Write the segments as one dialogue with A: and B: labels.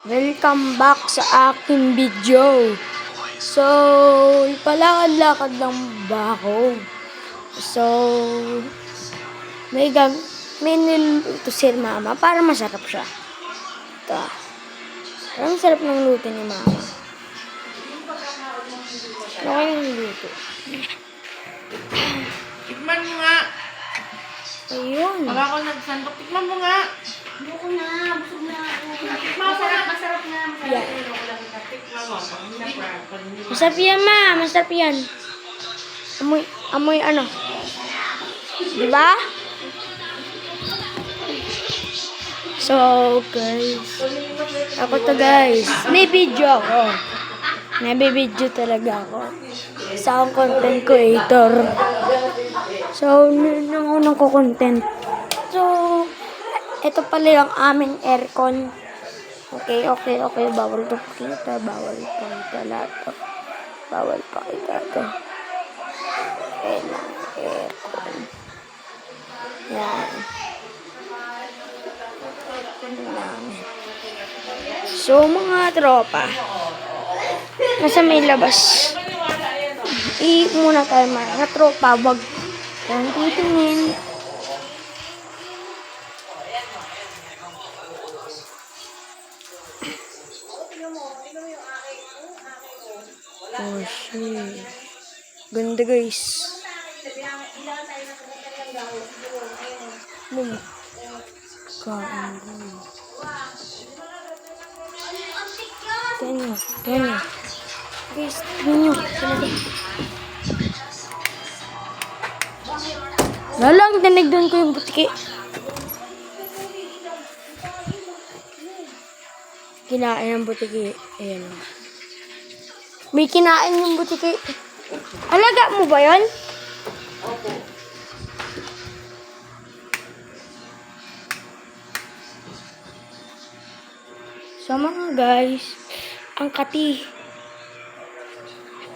A: Welcome back sa aking video. So, palakad-lakad lang ba ako? So, may niluto si mama para masarap siya. Ito. Parang sarap ng luto ni mama. Okay yung luto.
B: Tikman mo nga.
A: Ayun.
B: Wala ko nagsandok. Tikman mo nga.
C: Ayoko na, busog na ako. Masarap na.
A: Yeah.
B: Tikman mo.
A: Masarap yan, ma. Masarap yan. Amoy ano. Diba? So, guys. Ako to, guys. May video ako. Nabibideo talaga ako. Sa akong content creator. So, nang ko content. So, ito pala yung aming aircon. Okay. Bawal to pakita. Bawal pakita to. Ayan lang, aircon. Yan. So, mga tropa. Nasa may labas. Muna tayo mga tropa. Wag kang titingin. Oh, shit. Ganda, guys. Kain. Ganyan. Guys, ganyan. Lalang, tinigdan ko yung butiki. Kinain ang butiki. Ayan. May kinain yung butiki. Alaga mo ba yun?
B: Opo.
A: So mga guys, ang kati.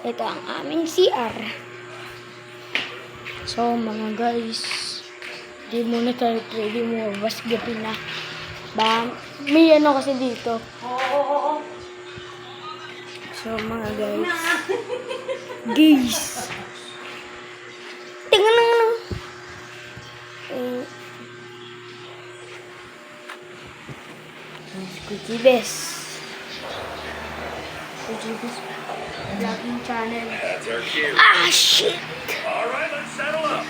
A: Ito ang aming CR. So mga guys, di muna tayo pwede mo. Bas gabi na. May ano kasi dito.
B: Oo.
A: So mga guys. Guys. Tingnan lang. Kujibes. Vlogging channel.
D: That's our cue.
A: Ah, shit.
D: All right, let's settle up.